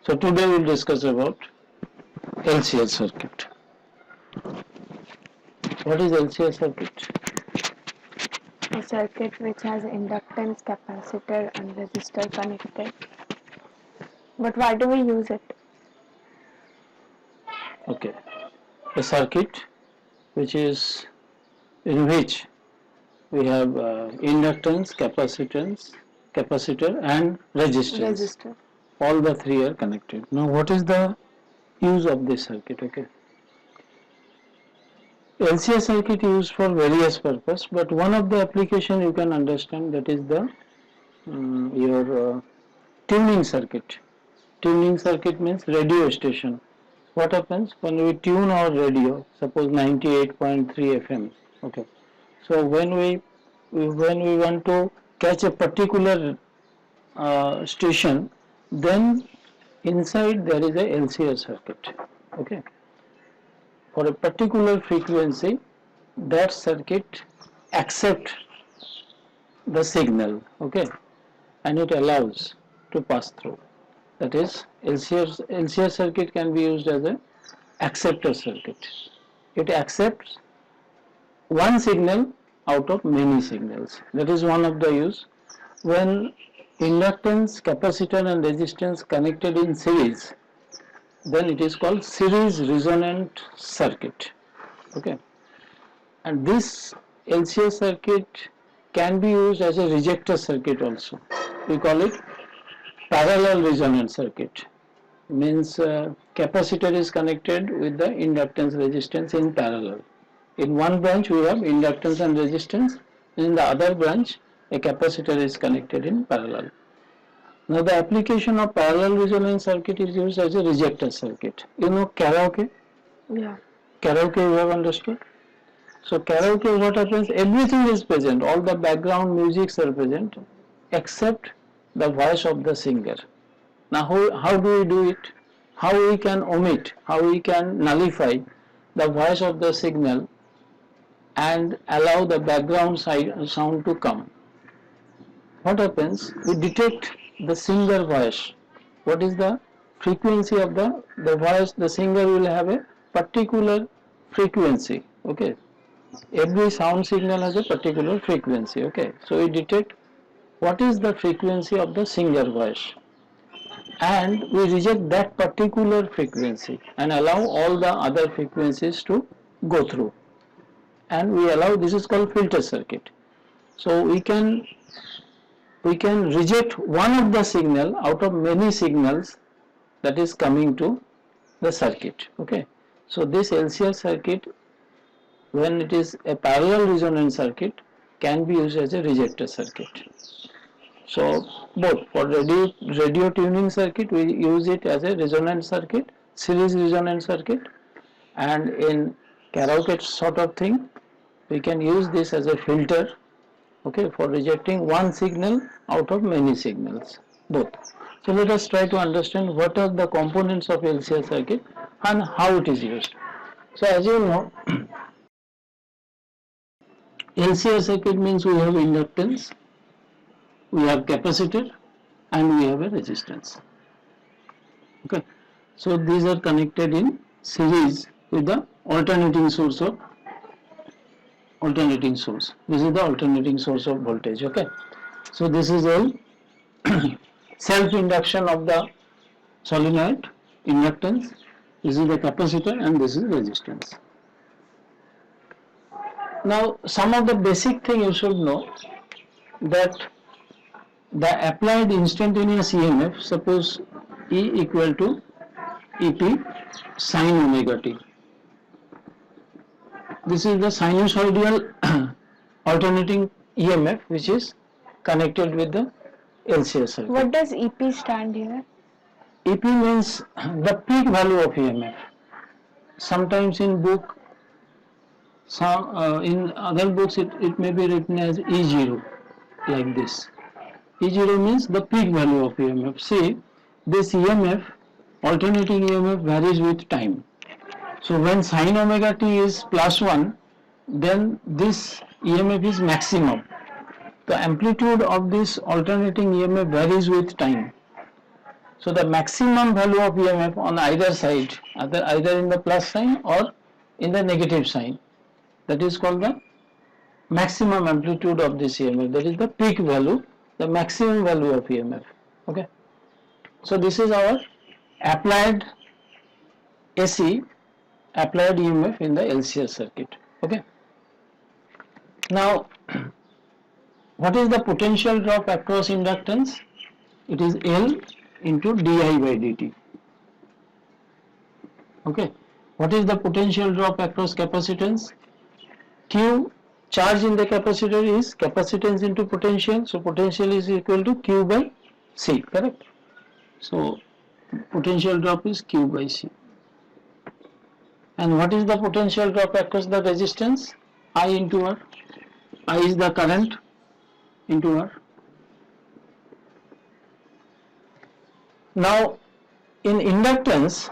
So today we'll discuss about LCR circuit. What is LCR circuit? A circuit which has inductance, capacitor and resistor connected. But why do we use it? Okay, a circuit which is in which we have inductance, capacitor and resistance. Resistor. All the three are connected. Now what is the use of this circuit? Okay, LCR circuit used for various purpose, but one of the application you can understand, that is the your tuning circuit. Tuning circuit means radio station. What happens when we tune our radio, suppose 98.3 FM, okay, so when we want to catch a particular station, then inside there is a LCR circuit, okay, for a particular frequency. That circuit accept the signal, okay, and it allows to pass through. That is, LCR circuit can be used as a acceptor circuit. It accepts one signal out of many signals. That is one of the use. When inductance, capacitor and resistance connected in series, then it is called series resonant circuit. Okay, and this LCR circuit can be used as a rejector circuit also. We call it parallel resonant circuit. Means capacitor is connected with the inductance resistance in parallel. In one branch we have inductance and resistance, in the other branch a capacitor is connected in parallel. Now the application of parallel resonance circuit is used as a rejector circuit. You know karaoke? Yeah. Karaoke you have understood? So karaoke, what happens? Everything is present, all the background musics are present except the voice of the singer. Now how do we do it? How we can omit, how we can nullify the voice of the signal and allow the background sound to come? What happens? We detect the singer voice. What is the frequency of the voice? The singer will have a particular frequency. Okay. Every sound signal has a particular frequency. Okay. So we detect what is the frequency of the singer voice, and we reject that particular frequency and allow all the other frequencies to go through, and we allow, this is called filter circuit. So we can reject one of the signal out of many signals that is coming to the circuit. Okay, so this LCR circuit, when it is a parallel resonant circuit, can be used as a rejector circuit. So both for radio tuning circuit we use it as a resonant circuit, series resonant circuit, and in karaoke sort of thing we can use this as a filter, okay, for rejecting one signal out of many signals, both. So let us try to understand what are the components of LCR circuit and how it is used. So as you know, LCR circuit means we have inductance, we have capacitor and we have a resistance. Okay, so these are connected in series with the alternating source. This is the alternating source of voltage. Okay, so this is a self induction of the solenoid, inductance, this is the capacitor and this is resistance. Now some of the basic thing you should know, that the applied instantaneous EMF, suppose E equal to EP sin omega t. This is the sinusoidal alternating EMF which is connected with the LCR circuit. What does EP stand here? EP means the peak value of EMF. Sometimes in book, in other books it may be written as E0, like this. E0 means the peak value of EMF. See, this EMF, alternating EMF, varies with time. So when sin omega t is +1, then this EMF is maximum. The amplitude of this alternating EMF varies with time. So the maximum value of EMF on either side, either in the plus sign or in the negative sign, that is called the maximum amplitude of this EMF. That is the peak value, the maximum value of EMF. Okay. So this is our applied AC, applied EMF in the LCR circuit. Okay. Now, what is the potential drop across inductance? It is L into di by dt. Okay. What is the potential drop across capacitance? Q, charge in the capacitor is capacitance into potential. So potential is equal to Q by C. Correct. So potential drop is Q by C. And what is the potential drop across the resistance? I into R. I is the current into R. Now, in inductance,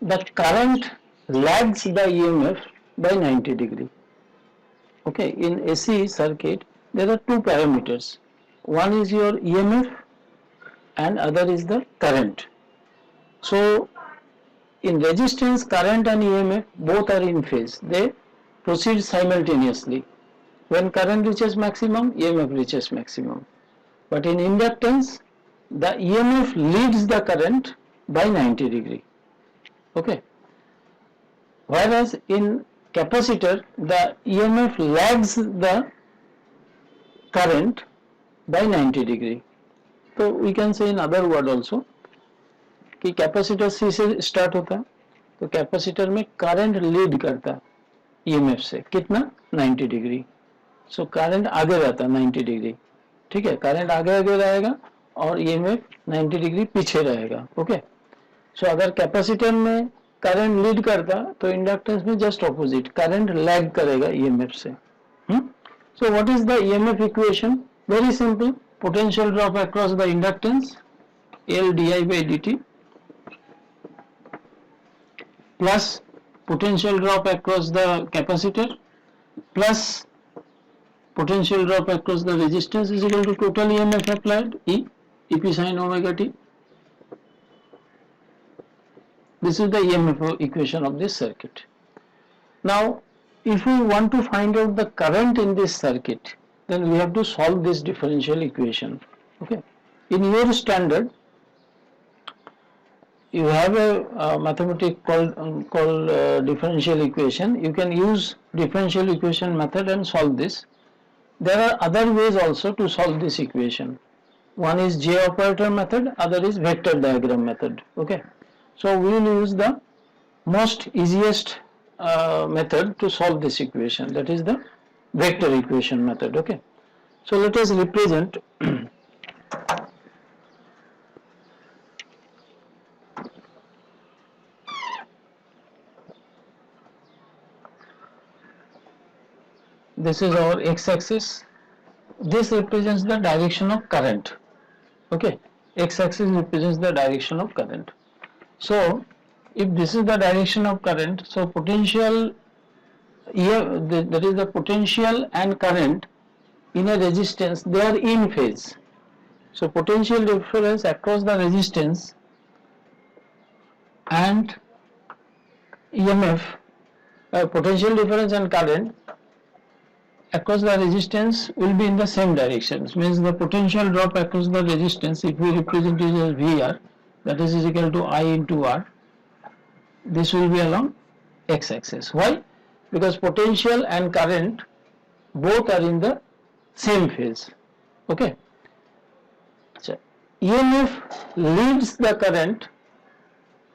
the current lags the EMF by 90 degree. Okay, in AC circuit, there are two parameters. One is your EMF and other is the current. So, in resistance, current and EMF both are in phase. They proceed simultaneously. When current reaches maximum, EMF reaches maximum. But in inductance, the EMF leads the current by 90 degree. Okay. Whereas in capacitor, the EMF lags the current by 90 degree. So we can say in other word also कि capacitor C से start होता है, तो capacitor में current lead करता है EMF से कितना 90 डिग्री. सो करंट आगे रहता है 90 डिग्री. ठीक है, करंट आगे आगे रहेगा और ईएमएफ 90 डिग्री पीछे रहेगा. ओके. सो अगर कैपेसिटर में करंट लीड करता तो इंडक्टेंस में जस्ट ऑपोजिट करंट लैग करेगा ईएमएफ से. सो what is the EMF equation? Very simple. Potential drop across the inductance L di by dt plus potential drop across the capacitor plus potential drop across the resistance is equal to total EMF applied EP sin omega t. This is the EMF equation of this circuit. Now, if we want to find out the current in this circuit, then we have to solve this differential equation. Okay. In your standard, you have a mathematic called differential equation. You can use differential equation method and solve this. There are other ways also to solve this equation. One is J operator method, other is vector diagram method. Okay. So we will use the most easiest method to solve this equation, that is the vector equation method. Okay. So let us represent this is our x-axis. This represents the direction of current. Okay, x-axis represents the direction of current. So if this is the direction of current, so potential here, that is the potential and current in a resistance, they are in phase. So potential difference across the resistance and EMF, potential difference and current across the resistance will be in the same directions. Means the potential drop across the resistance, if we represent it as VR, that is equal to I into R, this will be along x-axis. Why? Because potential and current both are in the same phase. Okay. So EMF leads the current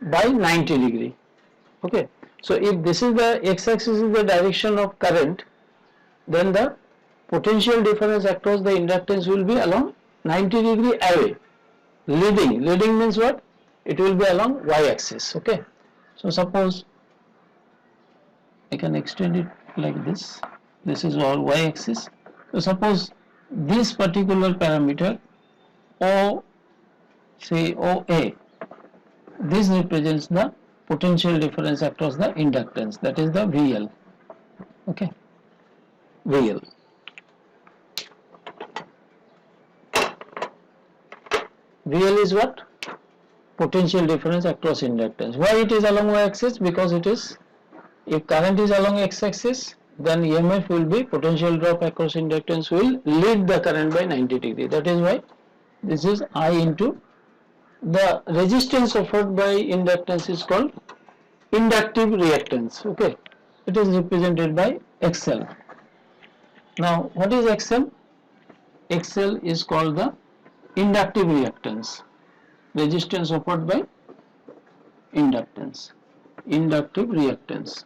by 90 degree. Okay. So if this is the x-axis is the direction of current, then the potential difference across the inductance will be along 90 degree away. Leading means what? It will be along y-axis. Okay. So suppose I can extend it like this. This is our y-axis. So suppose this particular parameter O, say OA, this represents the potential difference across the inductance, that is the VL. Okay. VL. VL is what? potential difference across inductance. Why it is along y-axis? Because it is, if current is along x-axis, then EMF will be, potential drop across inductance will lead the current by 90 degree. That is why this is I into the resistance offered by inductance is called inductive reactance. Okay, it is represented by XL. Now what is XL? XL is called the inductive reactance, resistance offered by inductance, inductive reactance.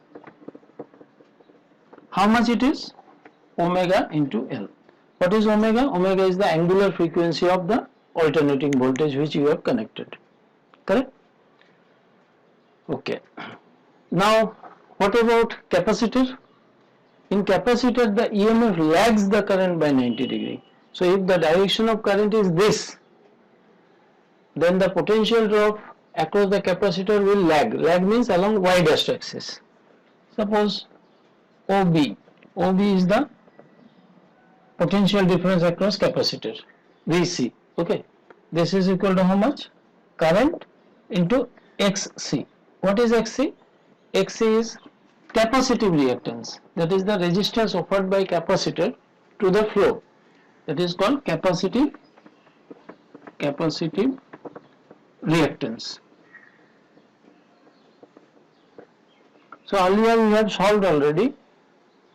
How much it is? Omega into L. What is omega? Omega is the angular frequency of the alternating voltage which you have connected. Correct? Okay. Now, what about capacitor? In capacitor, the EMF lags the current by 90 degree. So, if the direction of current is this, then the potential drop across the capacitor will lag. Lag means along y dash axis. Suppose OB. OB is the potential difference across capacitor, VC. Okay. This is equal to how much? Current into XC. What is XC? XC is capacitive reactance. That is the resistance offered by capacitor to the flow. That is called capacitive reactance. So earlier we have solved already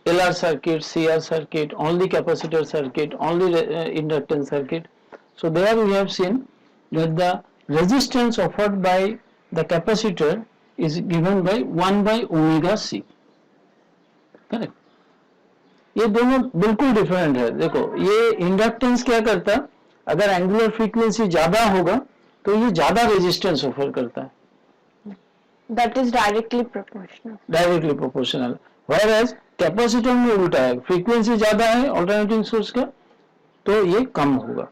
LR circuit, CR circuit, only capacitor circuit, only inductance circuit. So there we have seen that the resistance offered by the capacitor is given by 1 by omega C. Correct? ये दोनों बिल्कुल different है. देखो ये inductance क्या करता है, अगर एंगुलर फ्रीक्वेंसी ज्यादा होगा तो ये ज्यादा रेजिस्टेंस ऑफर करता है. That is directly proportional. Directly proportional. Whereas capacitor में उल्टा है, फ्रीक्वेंसी ज्यादा है ऑल्टरनेटिंग सोर्स का तो ये कम होगा.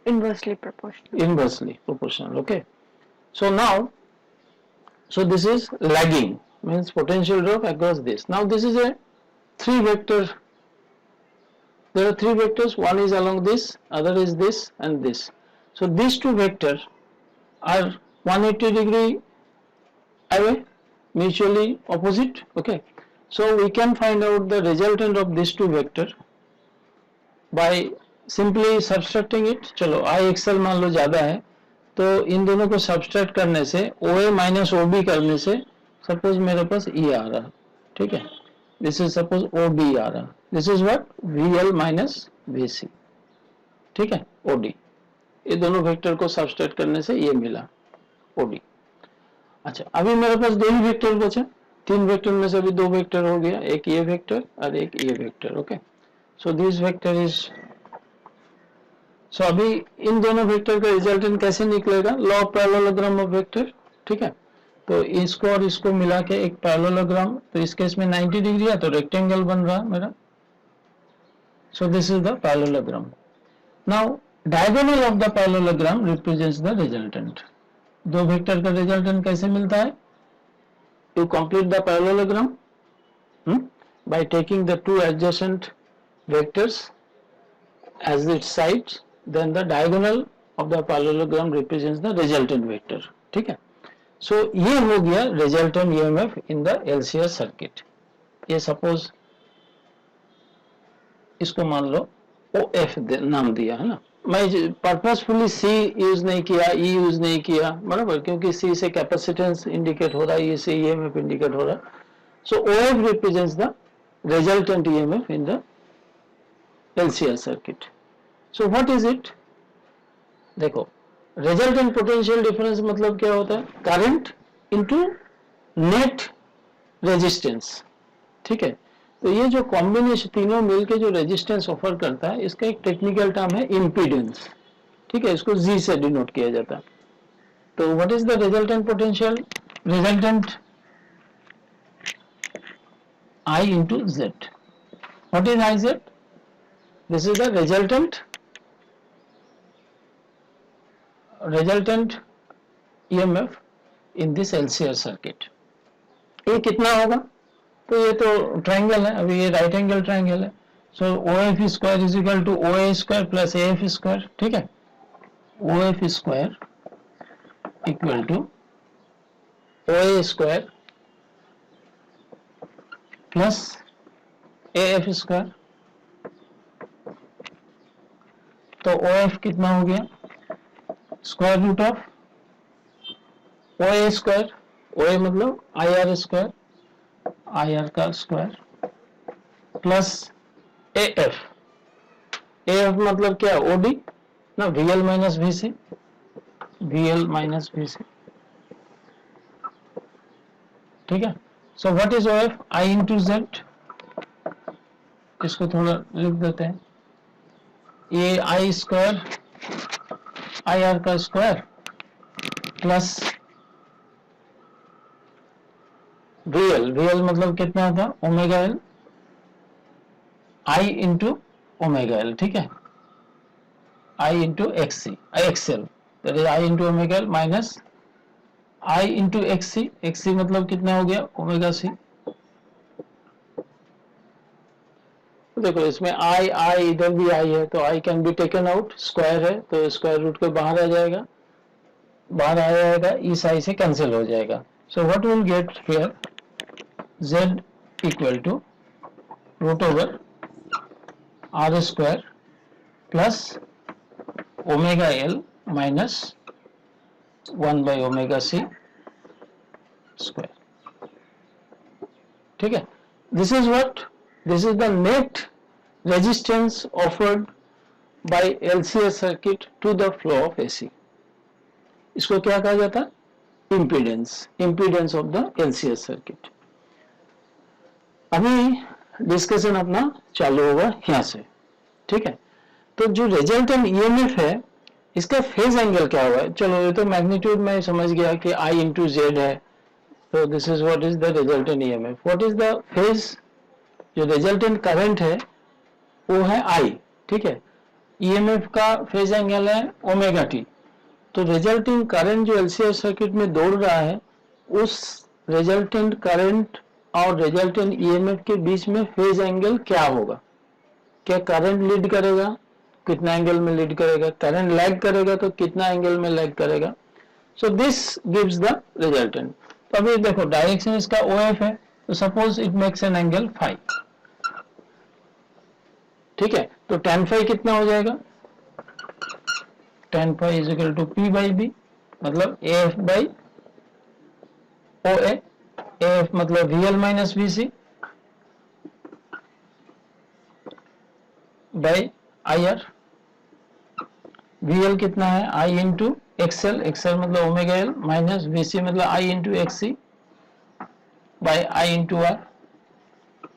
Inversely proportional. Inversely proportional. Okay. So now, so this is lagging, means potential drop across this. Now this is a 3 vector. There are 3 vectors. One is along this, other is this and this. So these 2 vectors are 180 degree away, mutually opposite. Okay. So we can find out the resultant of these 2 vectors by simply subtracting it. चलो IXL मान लो ज़्यादा है तो इन दोनों को subtract करने से OA minus OB करने से suppose मेरे पास E आ रहा, ठीक है. This is suppose OB आ रहा. This is what? VL minus VC, ठीक है, OD. ये दोनों वेक्टर को subtract करने से ये मिला OD. अच्छा, अभी मेरे पास 2 ही वेक्टर बचे. 3 वेक्टर में से अभी 2 वेक्टर हो गया, एक ये वेक्टर और एक ये vector. Okay. So this vector is, so अभी इन दोनों वेक्टर का रिजल्टेंट कैसे निकलेगा? Law of parallelogram of vector, ठीक है. तो इसको और इसको मिला के एक पैरेललोग्राम, तो इस केस में 90 डिग्री है तो रेक्टेंगल बन रहा मेरा. सो this is the parallelogram. Now diagonal of the parallelogram represents the resultant. 2 vector का रिजल्टेंट कैसे मिलता है? You complete the parallelogram by taking the 2 adjacent vectors as its sides, then the diagonal of the parallelogram represents the resultant vector. ठीक है. So ये हो गया resultant EMF in the LCR circuit. ये suppose इसको मान लो OF नाम दिया है ना. मैं पर्पसफुली C यूज नहीं किया, E यूज नहीं किया, बराबर, क्योंकि C से कैपेसिटेंस इंडिकेट हो रहा है, E से EMF इंडिकेट हो रहा है. So OF represents the resultant EMF in the LCR circuit. So what is it? देखो, रिजल्टेंट पोटेंशियल डिफरेंस मतलब क्या होता है? करंट इनटू नेट रेजिस्टेंस, ठीक है. तो ये जो कॉम्बिनेशन तीनों मिलके जो रेजिस्टेंस ऑफर करता है, इसका एक टेक्निकल टर्म है इम्पीडेंस, ठीक है. इसको G से डिनोट किया जाता है. तो what is the resultant potential? Resultant I into Z. What is IZ? This is the resultant EMF in this LCR circuit. ये कितना होगा? तो ये तो ट्रायंगल है, अभी ये राइट एंगल ट्रायंगल है. So OF square is equal to OA square plus AF square, ठीक है. OF square equal to OA square plus AF square. तो OF कितना हो गया, square root of OA square, OA मतलब IR स्क्वायर, IR का square plus AF, AF मतलब क्या, OD ना, VL minus VC, VL minus VC, ठीक है। So what is OF, I into Z, इसको थोड़ा लिख देते हैं, ये I स्क्वायर IR का स्क्वायर प्लस VL, VL मतलब कितना था, omega L, I into omega L, ठीक है, I into XC, XL, that is I into omega L minus I into XC, XC मतलब कितना हो गया, ओमेगा C। देखो इसमें I इधर भी I है तो I can be taken out, square है तो स्क्वायर रूट के बाहर आ जाएगा, बाहर आ जाएगा, इस I से कैंसिल हो जाएगा। So what will get here, Z equal to root over R square plus omega L minus 1 by omega C square, ठीक है। This is what, this is the net resistance offered by LCS circuit to the flow of AC। इसको क्या कहा जाता है, impedance, impedance of the LCS circuit. अभी discussion अपना चालू होगा यहां से, ठीक है। तो जो रिजल्टेंट EMF है इसका फेज एंगल क्या होगा, चलो ये तो मैग्नीट्यूड में समझ गया कि I इंटू जेड है, तो this is what is the resultant EMF। What is the phase, जो रिजल्टेंट करंट है वो है I, ठीक है। EMF का फेज एंगल है ओमेगा टी, तो रिजल्टिंग करंट जो LCS सर्किट में दौड़ रहा है उस रिजल्टेंट करंट और रिजल्टेंट EMF के बीच में फेज एंगल क्या होगा, क्या करंट लीड करेगा, कितना एंगल में लीड करेगा, करंट लैग करेगा तो कितना एंगल में लैग करेगा। So this gives the resultant. तो अभी देखो डायरेक्शन इसका OF है, तो suppose it makes an angle phi, ठीक है। तो tan फाई कितना हो जाएगा, tan phi is equal to P by B, मतलब AF बाई OA, AF मतलब VL minus VC by IR, VL कितना है I इंटू XL, XL मतलब ओमेगा एल माइनस VC मतलब I into XC by I into R,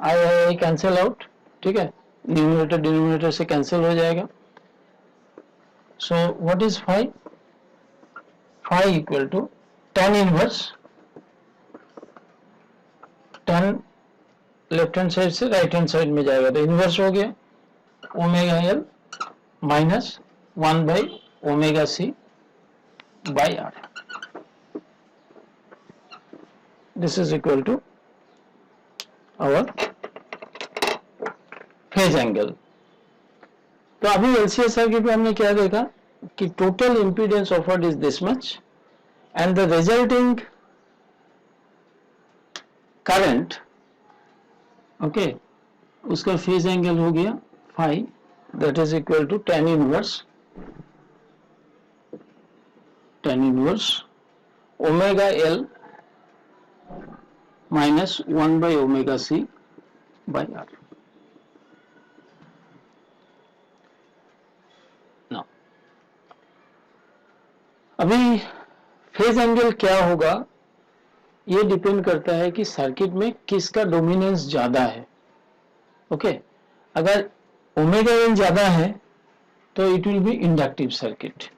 I cancel out, ठीक है, denominator denominator से cancel हो जाएगा। So what is phi, phi equal to tan inverse, tan left hand side से right hand side में जाएगा तो इनवर्स हो गया omega L minus 1 by omega C by R, this is equal to our phase angle. तो अभी LCS circuit में हमने क्या देखा कि total impedance offered is this much and the resulting current, okay, उसका फेज एंगल हो गया phi, that is equal to tan inverse omega L minus 1 by omega C by R. Now अभी phase angle क्या होगा ये depend करता है कि सर्किट में किसका डोमिनेंस ज्यादा है, ओके। अगर ओमेगा एन ज्यादा है तो it will be inductive circuit,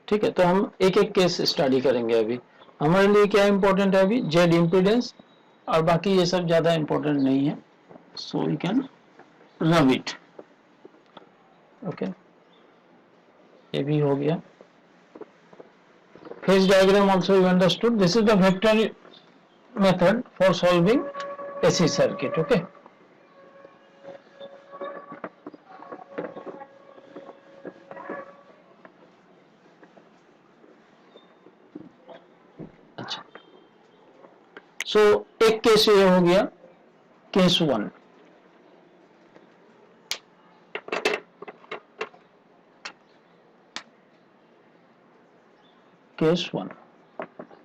ठीक है। तो हम एक एक केस स्टडी करेंगे। अभी हमारे लिए क्या इंपॉर्टेंट है, अभी जेड इम्पीडेंस, और बाकी ये सब ज्यादा इंपॉर्टेंट नहीं है, so we can rub it, okay. ये भी हो गया। Phase diagram also you understood, this is the vector method for solving AC circuit, okay. So एक केस ये हो गया, केस 1। केस 1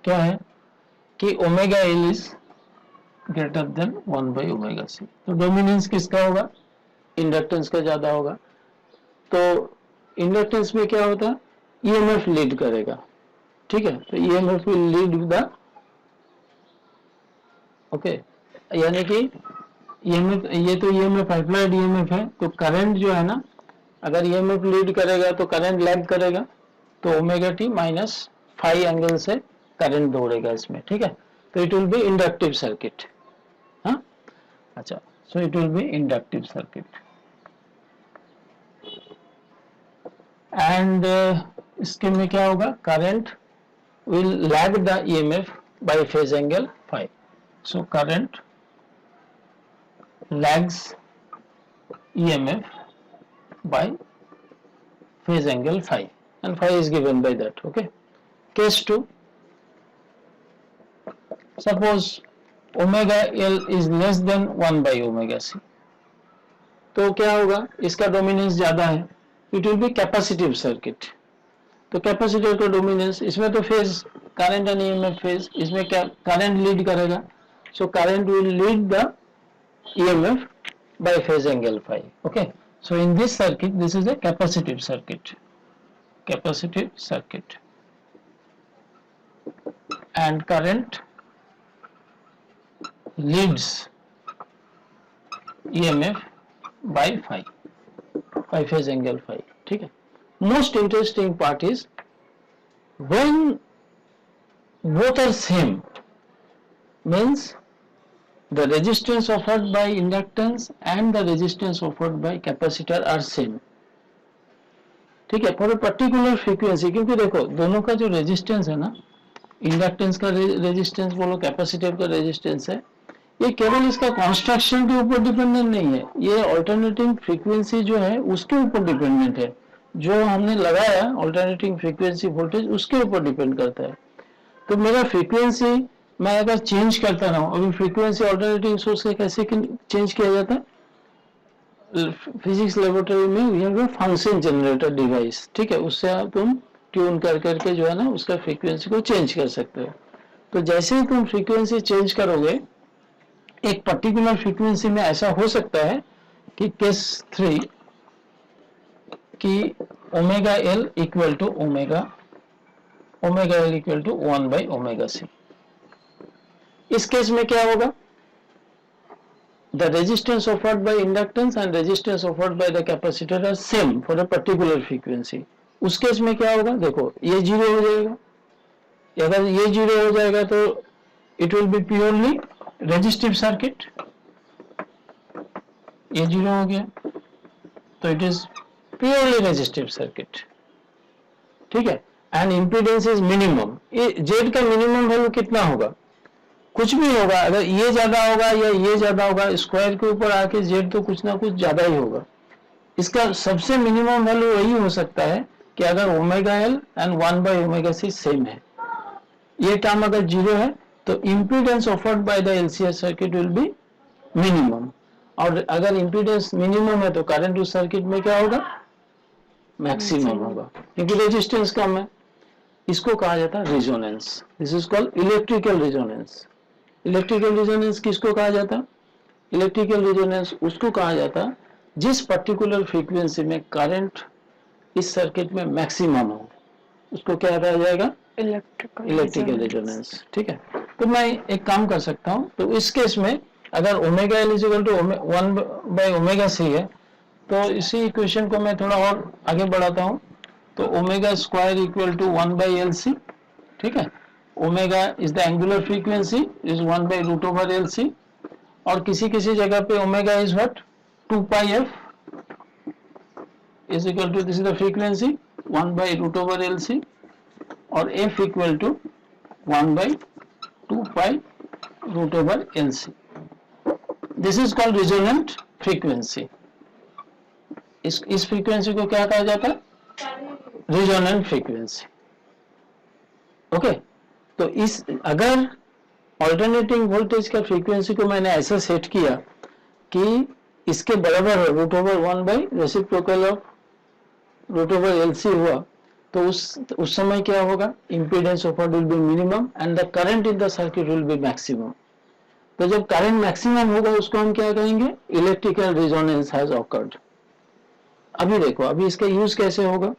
क्या है कि omega L is greater than 1 by omega C. तो डोमिनेंस किसका होगा? इंडक्टेंस का ज्यादा होगा। तो इंडक्टेंस में क्या होता है? ईएमएफ लीड करेगा, ठीक है। तो EMF will lead the, okay, यानी कि ईएमएफ, ये तो ईएमएफ अप्लाइड ईएमएफ है, तो करंट जो है ना, अगर ईएमएफ लीड करेगा तो करंट लैग करेगा, तो omega T minus phi angle से करंट दौड़ेगा इसमें, ठीक है। तो it will be inductive circuit. हाँ, अच्छा, so it will be inductive circuit and इसके में क्या होगा? Current will lag the EMF by phase angle phi. So current lags EMF by phase angle phi, and phi is given by that, okay. Case 2, suppose omega L is less than 1 by omega C, तो क्या होगा? इसका dominance ज्यादा है, it will B capacitive circuit. तो capacitor का dominance, इसमें तो phase current and EMF phase, इसमें क्या करंट लीड करेगा, so current will lead the EMF by phase angle phi, okay. So in this circuit, this is a capacitive circuit, and current leads EMF by phi phase angle phi, ठीक है। Most interesting part is when both are same, means the resistance offered by inductance and the resistance offered by capacitor are same, ठीक है, for a particular frequency. क्योंकि देखो दोनों का जो resistance है ना, इंडक्टेंस का रेजिस्टेंस बोलो, कैपेसिटर का रेजिस्टेंस है, ये केवल इसका कंस्ट्रक्शन के ऊपर डिपेंडेंट नहीं है, ये अल्टरनेटिंग फ्रीक्वेंसी जो है उसके ऊपर डिपेंडेंट है। जो हमने लगाया अल्टरनेटिंग फ्रीक्वेंसी वोल्टेज, उसके ऊपर डिपेंड करता है। तो मेरा फ्रीक्वेंसी मैं अगर चेंज करता रहूं, अभी फ्रीक्वेंसी अल्टरनेटिंग सोर्स से कैसे चेंज किया जाता है? फिजिक्स लेबोरेटरी में we have a function generator device, ठीक है, उससे आप तुम ट्यून कर करके जो है ना उसका फ्रीक्वेंसी को चेंज कर सकते हो। तो जैसे ही तुम फ्रीक्वेंसी चेंज करोगे, एक पर्टिकुलर फ्रीक्वेंसी में ऐसा हो सकता है कि केस 3 कि omega L equal to omega L equal to 1 by omega C. इस केस में क्या होगा? The resistance offered by inductance and resistance offered by the capacitor are same for a particular frequency. उस केस में क्या होगा? देखो ये जीरो हो जाएगा, अगर ये जीरो हो जाएगा तो it will be purely resistive circuit, ये जीरो हो गया तो it is purely resistive circuit, ठीक है। and impedance is minimum, ये Z का मिनिमम वैल्यू कितना होगा? कुछ भी होगा, अगर ये ज्यादा होगा या ये ज्यादा होगा, स्क्वायर के ऊपर आके जेड तो कुछ ना कुछ ज्यादा ही होगा। इसका सबसे मिनिमम वैल्यू वही हो सकता है कि अगर omega L and 1 by omega C same है, ये टर्म अगर जीरो है तो impedance offered by the LCS circuit will be minimum, और अगर इम्पीडेंस मिनिमम है तो करंट उस सर्किट में क्या होगा? मैक्सिमम होगा, क्योंकि रेजिस्टेंस कम है। इसको कहा जाता है resonance, this is called electrical resonance. Electrical resonance किसको कहा जाता है? इलेक्ट्रिकल रेजोनेंस उसको कहा जाता है जिस पर्टिकुलर फ्रीक्वेंसी में करंट इस सर्किट में मैक्सिमम हो, उसको क्या कहा जाएगा? इलेक्ट्रिकल रेजोनेंस, ठीक है। तो मैं एक काम कर सकता हूं, तो इस केस में अगर omega L is equal to 1 by omega C है, तो इसी इक्वेशन को मैं थोड़ा और आगे बढ़ाता हूं, तो omega square equal to 1 by L C, ठीक है। Omega is the angular frequency, is 1 by root over L C, और किसी किसी जगह पे omega is what? 2 pi f is equal to, this is the frequency 1 by root over L C, और f equal to 1 by 2 pi root over L C. This is called resonant frequency. इस frequency को क्या कहा जाता है? Resonant frequency, okay. तो इस अगर ऑल्टरनेटिंग वोल्टेज का फ्रीक्वेंसी को मैंने ऐसा सेट किया कि इसके बराबर है √1/रेसिप्रोकल ऑफ √LC हुआ, तो उस समय क्या होगा, impedance offered will be minimum and the current in the circuit will B maximum. तो जब करंट मैक्सिमम होगा उसको हम क्या कहेंगे, इलेक्ट्रिकल रेजोनेंस हैज ऑकर्ड। अभी देखो, अभी इसका यूज कैसे होगा,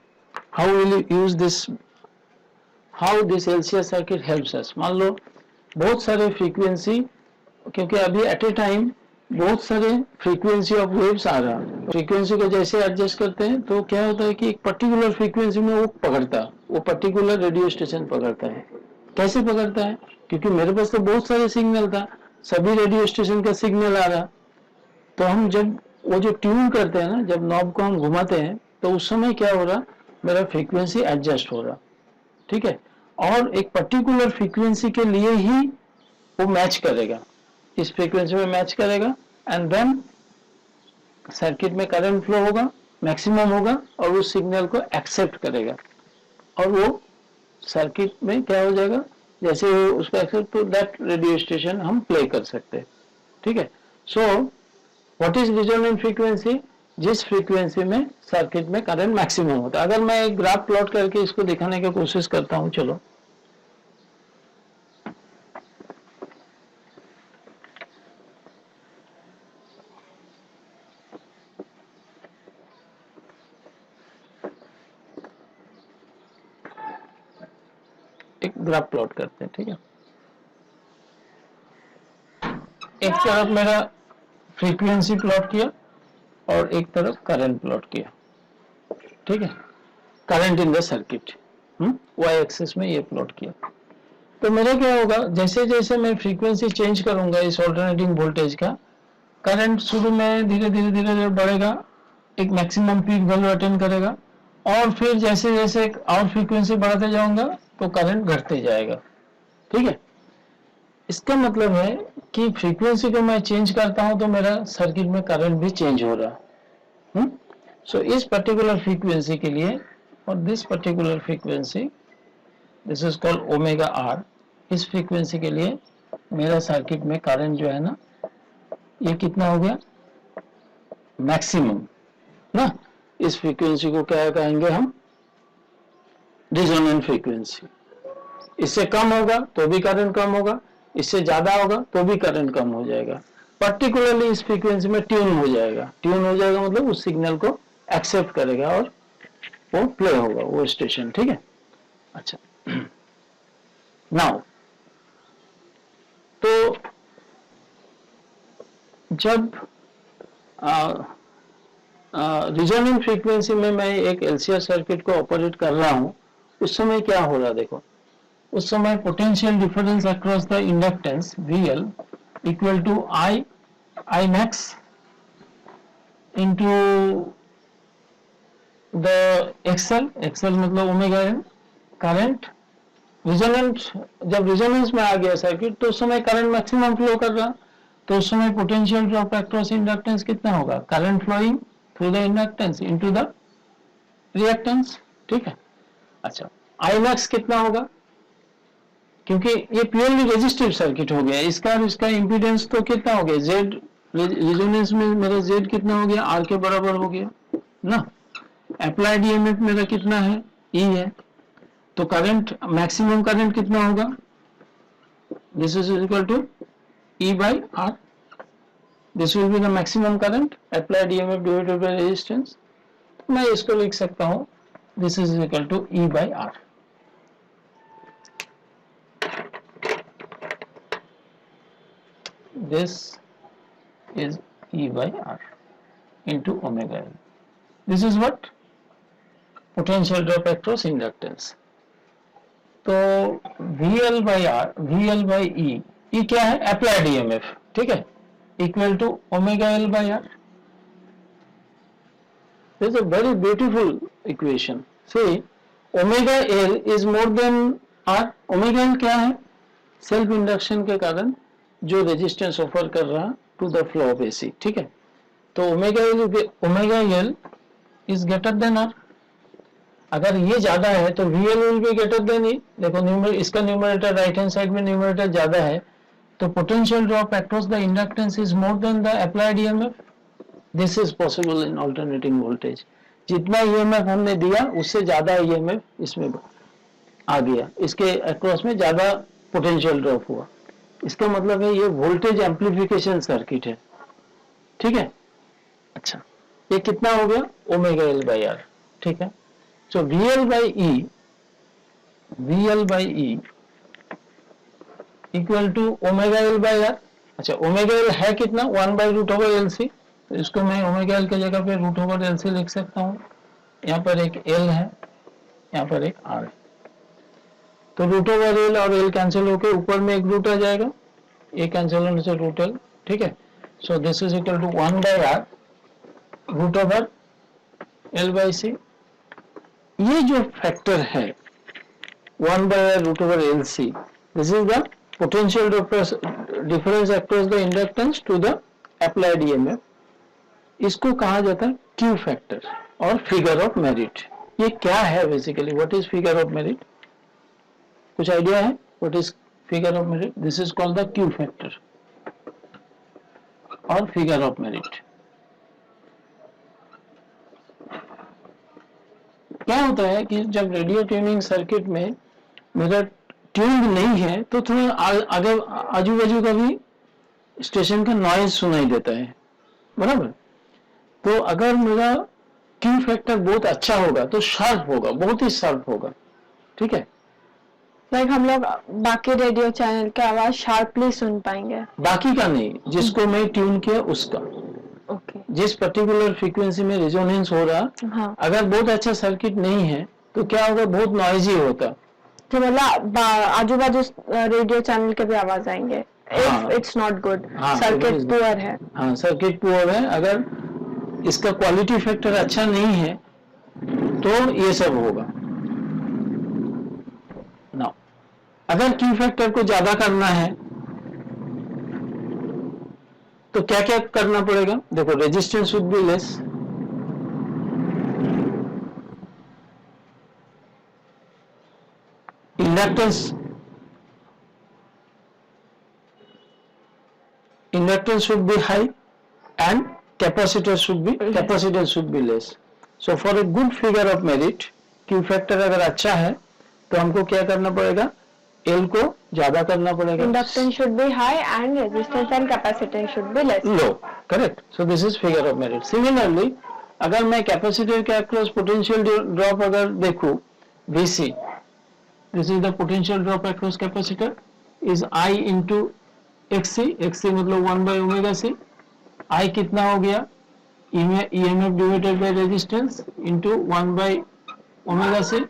how will you use this, how this LCR circuit helps us. मान लो बहुत सारे फ्रीक्वेंसी, क्योंकि अभी एट ए टाइम बहुत सारे फ्रीक्वेंसी ऑफ वेव्स आ रहा है, फ्रीक्वेंसी को जैसे एडजस्ट करते हैं तो क्या होता है कि एक पर्टिकुलर फ्रीक्वेंसी में वो पकड़ता है, वो पर्टिकुलर रेडियो स्टेशन पकड़ता है। कैसे पकड़ता है, क्योंकि मेरे पास तो बहुत सारे सिग्नल था, सभी रेडियो स्टेशन का सिग्नल आ रहा, तो हम जब वो जो ट्यून करते हैं ना, जब नॉब को हम घुमाते हैं तो उस समय क्या हो रहा, मेरा फ्रीक्वेंसी एडजस्ट हो रहा, ठीक है, और एक पर्टिकुलर फ्रीक्वेंसी के लिए ही वो मैच करेगा, इस फ्रीक्वेंसी में मैच करेगा, एंड देन सर्किट में करंट फ्लो होगा, मैक्सिमम होगा, और उस सिग्नल को एक्सेप्ट करेगा, और वो सर्किट में क्या हो जाएगा, जैसे वो उसको एक्सेप्ट, तो दैट रेडियो स्टेशन हम प्ले कर सकते हैं, ठीक है। So what is resonant frequency, जिस फ्रीक्वेंसी में सर्किट में करंट मैक्सिमम होता है। अगर मैं एक ग्राफ प्लॉट करके इसको दिखाने की कोशिश करता हूं, चलो एक ग्राफ प्लॉट करते हैं, ठीक है। एक तरफ मेरा फ्रीक्वेंसी प्लॉट किया और एक तरफ करंट प्लॉट किया, ठीक है, current in the circuit, Y axis में ये प्लॉट किया। तो मेरा क्या होगा, जैसे जैसे मैं फ्रीक्वेंसी चेंज करूंगा इस ऑल्टरनेटिंग वोल्टेज का, करंट शुरू में धीरे धीरे धीरे धीरे बढ़ेगा, एक मैक्सिमम पीक वैल्यू अटेंड करेगा, और फिर जैसे जैसे और फ्रीक्वेंसी बढ़ाते जाऊंगा तो करंट घटते जाएगा, ठीक है। इसका मतलब है कि फ्रीक्वेंसी को मैं चेंज करता हूं तो मेरा सर्किट में करंट भी चेंज हो रहा है। सो इस पर्टिकुलर फ्रीक्वेंसी के लिए, और this particular frequency, this is called omega R, इस फ्रीक्वेंसी के लिए मेरा सर्किट में करंट जो है ना, ये कितना हो गया, मैक्सिमम ना। इस फ्रीक्वेंसी को क्या कहेंगे हम, रिजोनेंट फ्रीक्वेंसी। इससे कम होगा तो भी करंट कम होगा, इससे ज्यादा होगा तो भी करंट कम हो जाएगा, पर्टिकुलरली इस फ्रीक्वेंसी में ट्यून हो जाएगा। ट्यून हो जाएगा मतलब उस सिग्नल को एक्सेप्ट करेगा और वो प्ले होगा वो स्टेशन, ठीक है। अच्छा, नाउ तो जब रिजोनेंट फ्रीक्वेंसी में मैं एक LCR सर्किट को ऑपरेट कर रहा हूं, उस समय क्या हो रहा, देखो उस समय potential difference across the inductance VL equal to I max into the XL मतलब ओमेगा एन, करंट रिजोनेंट, जब रिजोनेंस में आ गया सर्किट तो उस समय करंट मैक्सिमम फ्लो कर रहा, तो उस समय पोटेंशियल ड्रॉप अक्रॉस इंडक्टेंस कितना होगा, current flowing through the inductance into the reactance, ठीक है। अच्छा, I max कितना होगा, क्योंकि ये प्योरली रेजिस्टिव सर्किट हो गया, इसका इसका इंपीडेंस तो कितना हो गया, Z, रिजोनेंस में मेरा Z कितना हो गया, R के बराबर हो गया ना। अप्लाइड EMF मेरा कितना है, E है, तो करंट मैक्सिमम करंट कितना होगा, this is equal to E by R, this will be the maximum current applied EMF divided by resistance. तो मैं इसको लिख सकता हूं, this is equal to E by R। This is E by R into omega L. This is what? Potential drop across inductance. तो VL by R, VL by E, E क्या है, applied EMF, ठीक है, equal to omega L by R. This is a very beautiful equation. See, omega L is more than R. Omega L क्या है, self induction के कारण जो resistance offer कर रहा to the flow of AC, ठीक है। तो omega L is greater than R, अगर ये ज्यादा है तो VL will be greater than E। देखो इसका न्यूमरेटर राइट हैंड साइड में न्यूमरेटर ज्यादा है तो potential drop across the inductance is more than the applied EMF. This is possible in alternating voltage. जितना ईएमएफ हमने दिया उससे ज्यादा ईएमएफ इसमें आ गया, इसके अक्रॉस में ज्यादा पोटेंशियल ड्रॉप हुआ. इसका मतलब है ये वोल्टेज एम्प्लीफिकेशन सर्किट है. ठीक है. अच्छा, ये कितना हो गया? Omega L by R. ठीक है. So VL by E equal to omega L by R. अच्छा, ओमेगा एल है कितना? 1/√LC. तो इसको मैं ओमेगा एल की जगह पे √LC लिख सकता हूँ. यहाँ पर एक एल है, यहाँ पर एक आर है. तो √L और एल कैंसिल होके ऊपर में एक रूट आ जाएगा, ए कैंसिल होने से √L. ठीक है. So this is equal to 1/R √L/C. ये जो फैक्टर है 1/√LC, this is the potential difference across the inductance to the applied EMF. इसको कहा जाता है क्यू फैक्टर और फिगर ऑफ मेरिट. ये क्या है basically? What is figure of merit? कुछ आइडिया है what is figure of merit? This is called the Q factor और फिगर ऑफ मेरिट. क्या होता है कि जब रेडियो ट्यूनिंग सर्किट में मेरा ट्यून नहीं है तो थोड़ा आगे आजू बाजू का भी स्टेशन का नॉइज सुनाई देता है, बराबर. तो अगर मेरा क्यू फैक्टर बहुत अच्छा होगा तो शार्प होगा, बहुत ही शार्प होगा. ठीक है. लाइक हम लोग बाकी रेडियो चैनल की आवाज शार्पली सुन पाएंगे. बाकी का नहीं, जिसको मैं ट्यून किया उसका. ओके. जिस पर्टिकुलर फ्रीक्वेंसी में रेजोनेंस हो रहा, हाँ. अगर बहुत अच्छा सर्किट नहीं है तो क्या होगा? बहुत नॉइजी होता. तो मतलब आजू बाजू रेडियो चैनल के भी आवाज आएंगे. It's not good. Circuit poor है. हाँ, सर्किट पुअर है. अगर इसका क्वालिटी फैक्टर अच्छा नहीं है तो ये सब होगा. ना, अगर क्यू फैक्टर को ज्यादा करना है तो क्या क्या करना पड़ेगा? देखो, resistance should be less, inductance should be high and capacitance should be less. So for a good figure of merit, Q factor अगर अच्छा है तो हमको क्या करना पड़ेगा? एल को ज्यादा करना पड़ेगा. Inductance should be high and resistance and capacitance should be less. Low. Correct. So this is figure of merit. Similarly, अगर मैं कैपेसिटर के अक्रॉस पोटेंशियल ड्रॉप अगर देखूं, VC, this is the potential drop across capacitor, is I into XC. XC मतलब 1/ωc. I कितना हो गया? EMF divided by resistance into 1/ωc.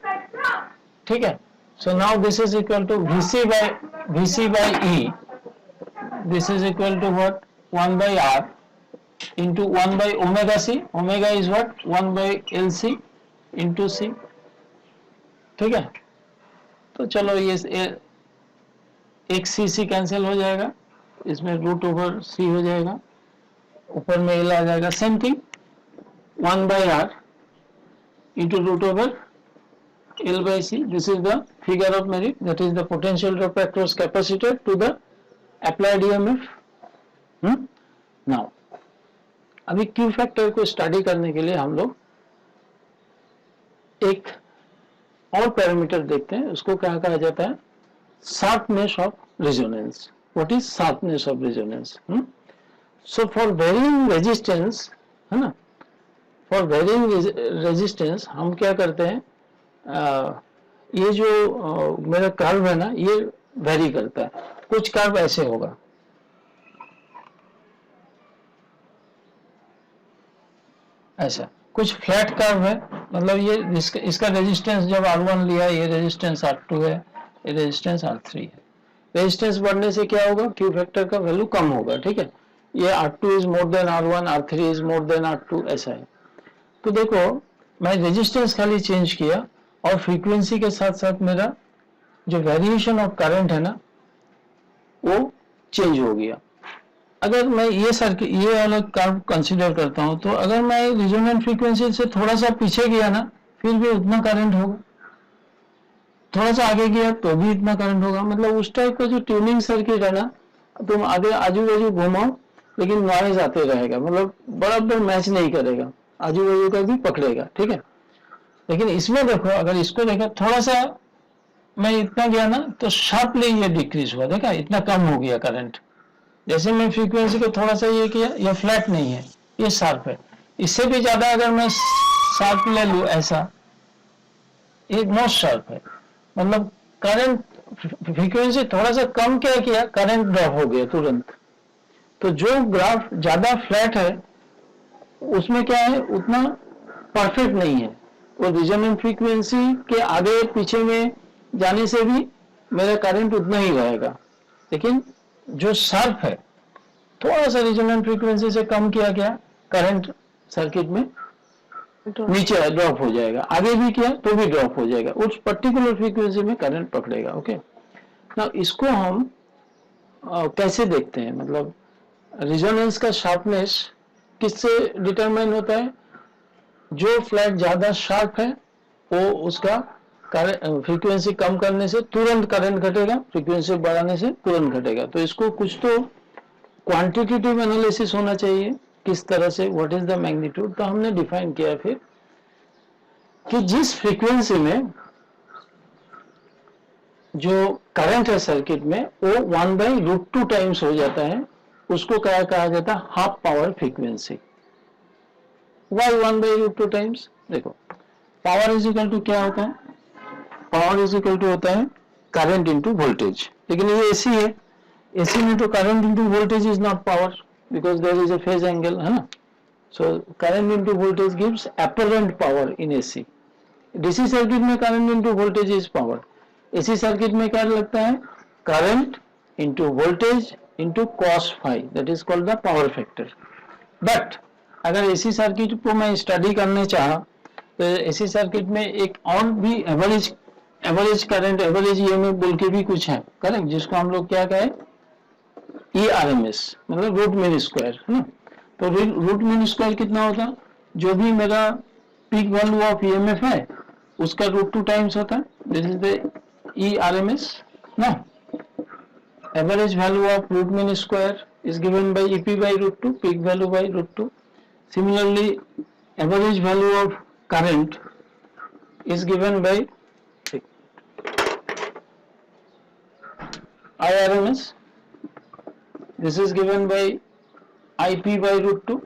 ठीक है. So now this is equal to VC by E. This is equal to what? 1/R into 1/ωc. Omega is what? 1/LC into C. ठीक है. तो चलो ये एक CC कैंसिल हो जाएगा, इसमें √C हो जाएगा, ऊपर में L आ जाएगा. Same thing 1/R into √L/C. This is the figure of merit, that is the potential drop across capacitor to the applied EMF. Now, अभी Q फैक्टर को स्टडी करने के लिए हम लोग एक और पैरामीटर देखते हैं. उसको क्या कहा जाता है? Sharpness of resonance. What is sharpness of resonance? So for varying resistance, है ना, फॉर वेरिंग रेजिस्टेंस हम क्या करते हैं? ये जो मेरा कर्व है ना, ये वेरी करता है. कुछ कर्व ऐसे होगा, ऐसा कुछ फ्लैट कर्व है, मतलब ये इसका रेजिस्टेंस जब R1 लिया, ये रेजिस्टेंस R2 है, ये रेजिस्टेंस R3 है. रेजिस्टेंस बढ़ने से क्या होगा? क्यू फैक्टर का वैल्यू कम होगा. ठीक है. ये R2 is more then R1, R3 is more then R2, ऐसा है. तो देखो, मैं रेजिस्टेंस खाली चेंज किया और फ्रीक्वेंसी के साथ साथ मेरा जो वेरिएशन ऑफ करंट है ना, वो चेंज हो गया. अगर मैं ये वाला कर्व कंसीडर करता हूं, तो अगर मैं रिजोनेंट फ्रीक्वेंसी से थोड़ा सा पीछे गया ना, फिर भी उतना करंट होगा. थोड़ा सा आगे गया तो भी इतना करंट होगा. मतलब उस टाइप का जो ट्यूनिंग सर्किट है ना, तुम आगे आजू बाजू घुमाओ लेकिन नॉइज आते रहेगा, मतलब बराबर मैच नहीं करेगा, आजू बाजू का भी पकड़ेगा, ठीक है। लेकिन इसमें देखो, अगर इसको देखो थोड़ा सा मैं इतना गया ना तो शार्पली ये डिक्रीज हुआ, देखा इतना कम हो गया करंट। जैसे मैं फ्रीक्वेंसी को थोड़ा सा ये किया, ये फ्लैट नहीं है, ये शार्प है। इससे भी ज्यादा अगर मैं शार्प ले लूं ऐसा, ये मोस्ट शार्प है, मतलब करंट फ्रीक्वेंसी थोड़ा सा कम क्या किया, करंट ड्रॉप हो गया तुरंत। तो जो ग्राफ ज्यादा फ्लैट है उसमें क्या है, उतना परफेक्ट नहीं है, वो रिजोनेंट फ्रीक्वेंसी के आगे पीछे में जाने से भी मेरा करंट उतना ही रहेगा। लेकिन जो शार्प है, थोड़ा सा रिजोनेंट फ्रीक्वेंसी से कम किया गया, करंट सर्किट में नीचे ड्रॉप हो जाएगा, आगे भी किया तो भी ड्रॉप हो जाएगा, उस पर्टिकुलर फ्रीक्वेंसी में करंट पकड़ेगा। ओके, ना इसको हम कैसे देखते हैं, मतलब रिजोनेंस का शार्पनेस किससे डिटरमाइन होता है, जो फ्लैट ज्यादा शार्प है वो उसका फ्रीक्वेंसी कम करने से तुरंत करंट घटेगा, फ्रीक्वेंसी बढ़ाने से तुरंत घटेगा। तो इसको कुछ तो क्वांटिटेटिव एनालिसिस होना चाहिए, किस तरह से, व्हाट इज द मैग्नीट्यूड। तो हमने डिफाइन किया फिर कि जिस फ्रीक्वेंसी में जो करंट है सर्किट में वो 1/√2 टाइम्स हो जाता है, उसको क्या कहा जाता है, half power frequency. Why 1/√2 times, देखो पावर इज इक्वल टू क्या होता है, पावर इज इक्वल टू होता है करंट इंटू वोल्टेज। लेकिन ये एसी है, एसी में तो current into voltage is not power because there is a phase angle, है ना। So current into voltage gives apparent power in AC. DC circuit में current into voltage is power, AC circuit में क्या लगता है, current into voltage into cos phi, that is called the power factor. But अगर AC circuit को मैं study करने चाहा तो एसी सर्किट में एक और भी एवरेज करंट, एवरेज ईएमएफ बोल के भी कुछ है, करेक्ट, जिसको हम लोग क्या कहें, ERMS, मतलब रूट मीन स्क्वायर, है ना। तो रूट मीन स्क्वायर कितना होता, जो भी मेरा पीक वैल्यू ऑफ ईएमएफ है उसका √2 टाइम्स होता है, दिस इज द ERMS ना। Average value of root mean square is given by EP by √2, peak value by √2. Similarly, average value of current is given by IRMS. This is given by IP by √2.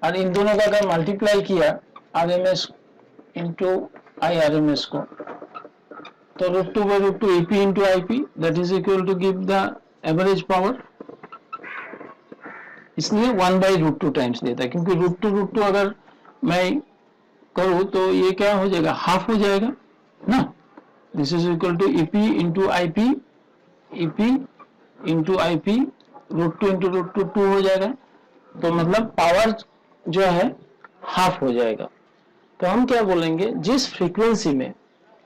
और इन दोनों का अगर multiply किया RMS into IRMS को, तो √2 by √2 EP into IP, that is equal to give the average power. इसलिए 1/√2 times देता है, क्योंकि √2 अगर मैं करूँ तो ये क्या हो जाएगा, हाफ हो जाएगा ना। This is equal to EP into IP, EP into IP, √2 into √2 2 हो जाएगा, तो मतलब पावर जो है हाफ हो जाएगा। तो हम क्या बोलेंगे, जिस फ्रीक्वेंसी में,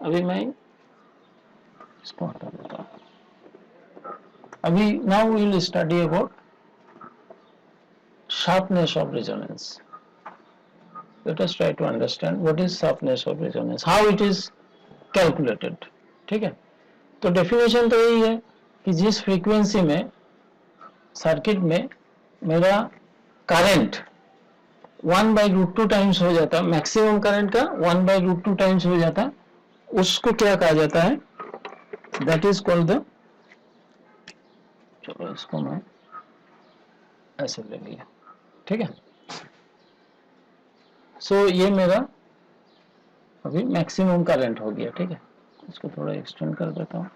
अभी मैं इसको हटा देता हूं, अभी now we will study about sharpness of resonance. Let us try to understand what is sharpness of resonance, how it is calculated. ठीक है, तो डेफिनेशन तो यही है कि जिस फ्रीक्वेंसी में सर्किट में मेरा करंट 1/√2 टाइम्स हो जाता है, मैक्सिमम करंट का 1/√2 टाइम्स हो जाता है, उसको क्या कहा जाता है, दैट इज कॉल्ड द, चलो इसको मैं ऐसे ले लिया, ठीक है। सो ये मेरा अभी मैक्सिमम करंट हो गया, ठीक है। इसको थोड़ा एक्सटेंड कर देता हूँ,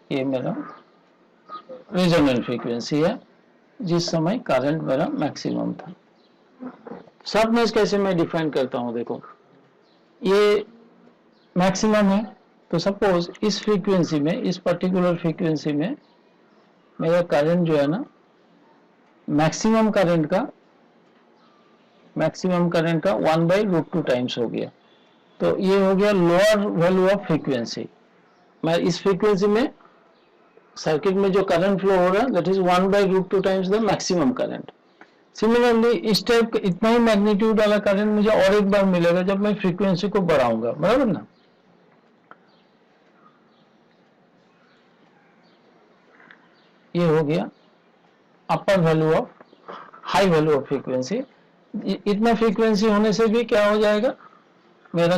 ये मेरा रिजोनेंट फ्रीक्वेंसी है जिस समय करंट मेरा मैक्सिमम था। शार्पनेस कैसे मैं डिफाइन करता हूँ, देखो ये मैक्सिमम है, तो सपोज इस फ्रीक्वेंसी में, इस पर्टिकुलर फ्रीक्वेंसी में मेरा करंट जो है ना, मैक्सिमम करंट का 1/√2 टाइम्स हो गया, तो ये हो गया लोअर वैल्यू ऑफ फ्रीक्वेंसी। मैं इस फ्रीक्वेंसी में सर्किट में जो करंट फ्लो हो रहा है, that is 1/√2 times the maximum current. Similarly इस टाइप का इतना ही मैग्नीट्यूड वाला करंट मुझे और एक बार मिलेगा जब मैं फ्रीक्वेंसी को बढ़ाऊंगा, बराबर ना। ये हो गया अपर value of high value of frequency. इतना फ्रीक्वेंसी होने से भी क्या हो जाएगा, मेरा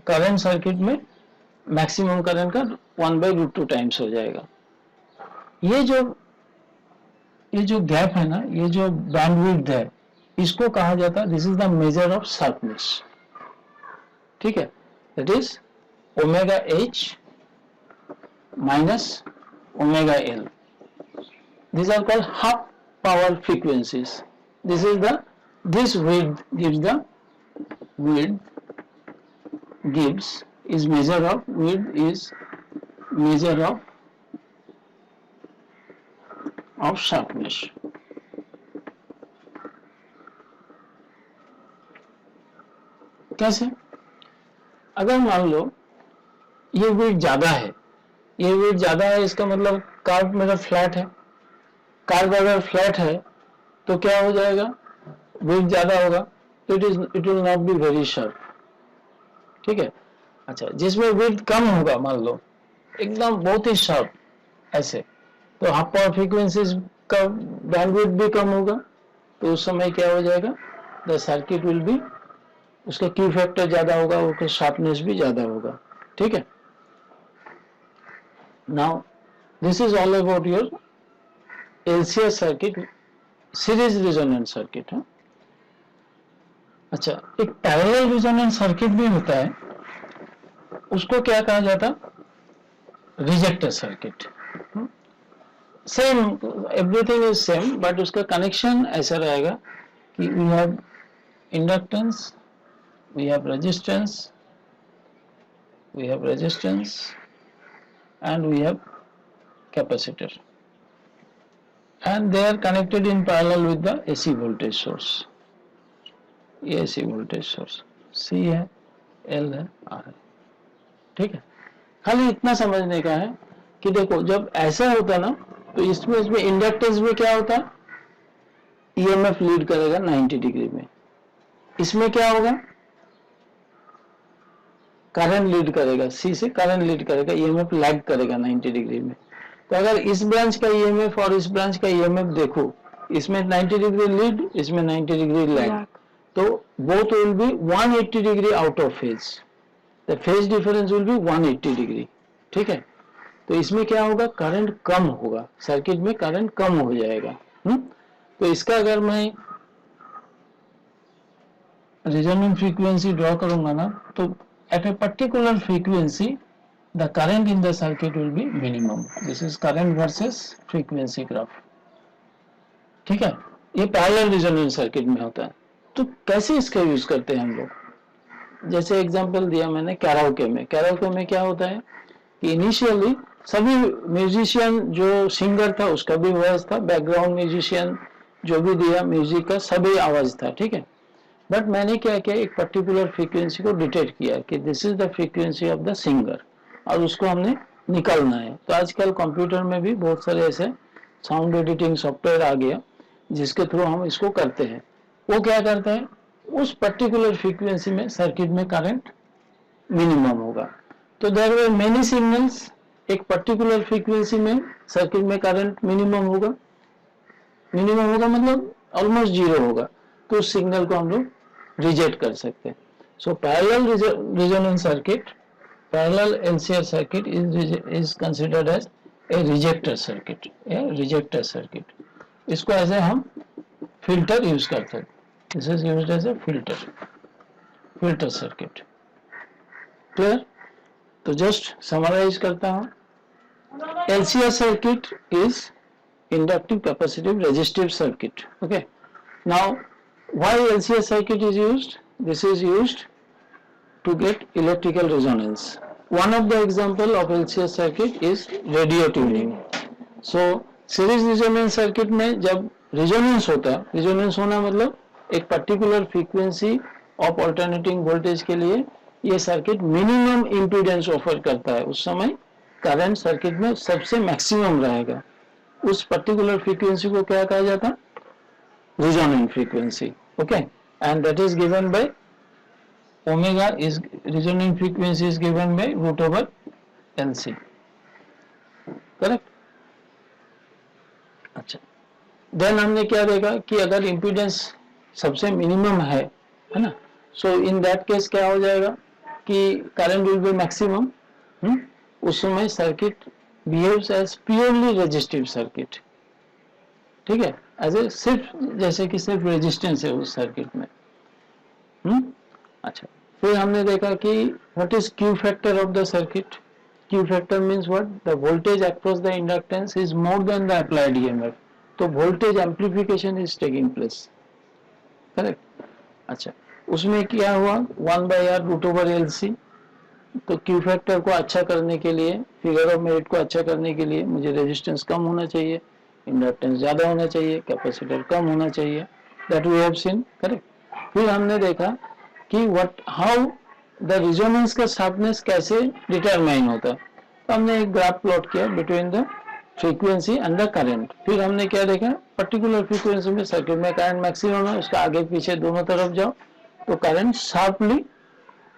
करंट सर्किट में मैक्सिमम करंट का 1/√2 टाइम्स हो जाएगा। ये जो गैप है ना, ये जो बैंडविड्थ है, इसको कहा जाता है, this is the measure of sharpness. ठीक है, that is omega H minus omega L. These are called half power frequencies. This width gives is measure of sharpness. कैसे? अगर मान लो ये width ज्यादा है, इसका मतलब कर्व मेरा फ्लैट है। कर्व अगर फ्लैट है तो क्या हो जाएगा, width ज्यादा होगा तो it will not be very sharp. ठीक है, अच्छा जिसमें width कम होगा, मान लो एकदम बहुत ही शार्प ऐसे, तो हाफ पावर फ्रीक्वेंसीज का बैंडविड्थ भी कम होगा, तो उस समय क्या हो जाएगा, द सर्किट विल बी, उसका क्यू फैक्टर ज्यादा होगा, उसका शार्पनेस भी ज्यादा होगा। ठीक है, now this is all about your LCR circuit, series resonance circuit है। अच्छा, एक पैरेलल रेजोनेंस सर्किट भी होता है, उसको क्या कहा जाता, rejecter circuit. Same, everything is same, but उसका कनेक्शन ऐसा रहेगा कि we have inductance, we have resistance and we have capacitor, and they are connected in parallel with the AC voltage source. ये AC voltage source C है, L है, R है। ठीक है, खाली इतना समझने का है कि देखो जब ऐसा होता ना, तो इसमें इंडक्टेंस में क्या होता, EMF लीड करेगा 90 डिग्री में। इसमें क्या होगा, करंट लीड करेगा, सी से करंट लीड करेगा, EMF लैग करेगा 90 डिग्री में। तो अगर इस ब्रांच का EMF और इस ब्रांच का EMF देखो, इसमें 90 डिग्री लीड, इसमें 90 डिग्री लैग, तो both will be 180 degree out of phase, the phase difference will be 180 degree. ठीक है, तो इसमें क्या होगा, करंट कम होगा, सर्किट में करंट कम हो जाएगा। तो इसका अगर मैं रेजोनेंट फ्रीक्वेंसी ड्रॉ करूंगा ना, तो at a particular frequency the current in the circuit will be minimum. This is current versus frequency graph. ठीक है, ये पैरेलल रेजोनेंस सर्किट में होता है। तो कैसे इसका यूज करते हैं हम लोग, जैसे एग्जांपल दिया मैंने कैराओके में। कैराओके में क्या होता है कि इनिशियली सभी म्यूजिशियन, जो सिंगर था उसका भी वॉइस था, बैकग्राउंड म्यूजिशियन जो भी दिया म्यूजिक का सभी आवाज था। ठीक है, बट मैंने क्या किया, एक पर्टिकुलर फ्रीक्वेंसी को डिटेक्ट किया कि this is the frequency of the singer, और उसको हमने निकालना है। तो आजकल कंप्यूटर में भी बहुत सारे ऐसे साउंड एडिटिंग सॉफ्टवेयर आ गया जिसके थ्रू हम इसको करते हैं। वो क्या करता है, उस पर्टिकुलर फ्रीक्वेंसी में सर्किट में करंट मिनिमम होगा। तो देयर वर मेनी सिग्नल्स, एक पर्टिकुलर फ्रीक्वेंसी में सर्किट में करंट मिनिमम होगा मतलब ऑलमोस्ट जीरो होगा, तो उस सिग्नल को हम लोग रिजेक्ट कर सकते हैं। So parallel resonance circuit, parallel LCR circuit is considered as a rejecter circuit. इसको ऐसे हम फिल्टर यूज करते हैं, this is used as a filter circuit. Clear? तो जस्ट समराइज करता हूं, LCR circuit is inductive capacitive resistive circuit. Okay, now why LCR circuit is used? This is used to get electrical resonance. One of the example of LCR circuit is radio tuning. So series resonance circuit में जब resonance होता है, resonance होना मतलब एक particular frequency of alternating voltage के लिए ये सर्किट मिनिमम इम्पीडेंस ऑफर करता है। उस समय करंट सर्किट में सबसे मैक्सिमम रहेगा, उस पर्टिकुलर फ्रीक्वेंसी को क्या कहा जाता है, resonant frequency. Okay, and that is given by omega is, resonant frequency is given by √LC, correct? अच्छा, देन हमने क्या देखा कि अगर इम्पीडेंस सबसे मिनिमम है ना, सो इन दैट केस क्या हो जाएगा कि करंट विल बी मैक्सिमम. उस समय circuit behaves as purely resistive circuit. ठीक है, एज ए सिर्फ जैसे कि सिर्फ रेजिस्टेंस है उस सर्किट में. अच्छा, फिर हमने देखा कि what is Q factor of the circuit. Q factor means what, the voltage across the inductance is more than the applied EMF. तो voltage amplification is taking place. Correct. अच्छा, उसमें क्या हुआ, 1/R√LC. तो क्यू फैक्टर को अच्छा करने के लिए, फिगर ऑफ मेरिट को अच्छा करने के लिए मुझे रेजिस्टेंस कम होना चाहिए, इंडक्टेंस ज़्यादा होना चाहिए, कैपेसिटर कम होना चाहिए. That we have seen. Correct. फिर हमने देखा कि व्हाट हाउ द रिजोनेंस का शार्पनेस कैसे डिटरमाइन होता है. तो हमने एक ग्राफ प्लॉट किया between the frequency and the current. फिर हमने क्या देखा, पर्टिकुलर फ्रीक्वेंसी में सर्किट में करंट मैक्सिमम है, उसका आगे पीछे दोनों तरफ जाओ तो करंट शार्पली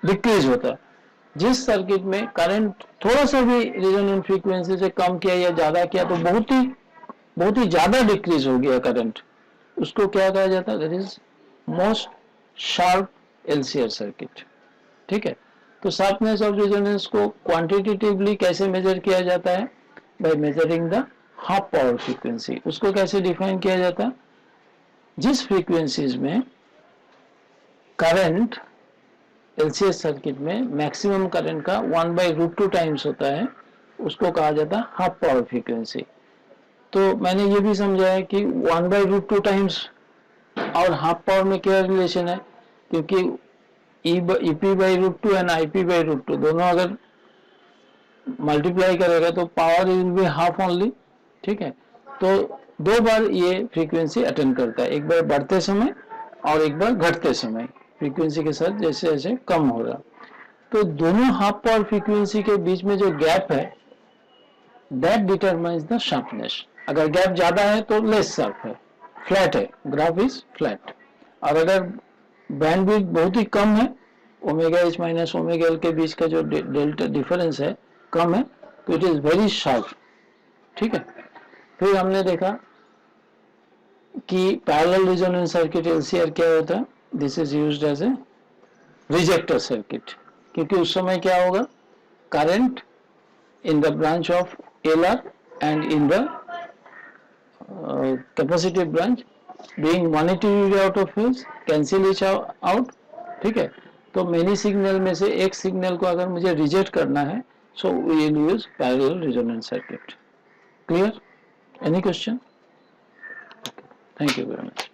डिक्रीज होता है. जिस सर्किट में करंट थोड़ा सा भी रेजोनेंट फ्रीक्वेंसी से कम किया या ज्यादा किया तो बहुत ही ज्यादा डिक्रीज हो गया करंट, उसको क्या कहा जाता है, that is most sharp LCR circuit. ठीक है. तो शार्पनेस ऑफ रेजोनेंस को क्वांटिटेटिवली कैसे मेजर किया जाता है, by measuring the half power frequency. उसको कैसे डिफाइन किया जाता है, जिस फ्रीक्वेंसीज में करंट एलसीएस सर्किट में मैक्सिमम करंट का 1/√2 टाइम्स होता है, उसको कहा जाता है हाफ पावर फ्रीक्वेंसी. तो मैंने ये भी समझाया कि 1/√2 टाइम्स और हाफ पावर में क्या रिलेशन है, क्योंकि EP/√2 एंड IP/√2 दोनों अगर मल्टीप्लाई करेगा तो power will be half only. ठीक है. तो दो बार ये फ्रीक्वेंसी अटेंड करता है, एक बार बढ़ते समय और एक बार घटते समय, फ्रीक्वेंसी के साथ जैसे जैसे कम हो रहा. तो दोनों हाफ पावर फ्रीक्वेंसी के बीच में जो गैप है, दैट डिटरमाइंस द शार्पनेस. अगर गैप ज्यादा है तो लेस शार्प है, फ्लैट है, ग्राफ इज फ्लैट. और अगर बैंडविड्थ बहुत ही कम है, omega H minus omega L के बीच का जो डेल्टा डिफरेंस है कम है, तो इट इज वेरी शार्प. ठीक है. फिर हमने देखा कि पैरेलल रेजोनेंस सर्किट एलसीआर क्या होता है, this is used as a rejecter circuit. क्योंकि उस समय क्या होगा, current in the branch of LR and in the capacitive branch being 180 degree out of phase, cancel each out. ठीक है. तो मेनी सिग्नल में से एक सिग्नल को अगर मुझे रिजेक्ट करना है, so we will use parallel resonance circuit. Clear? Any question? Thank you very much.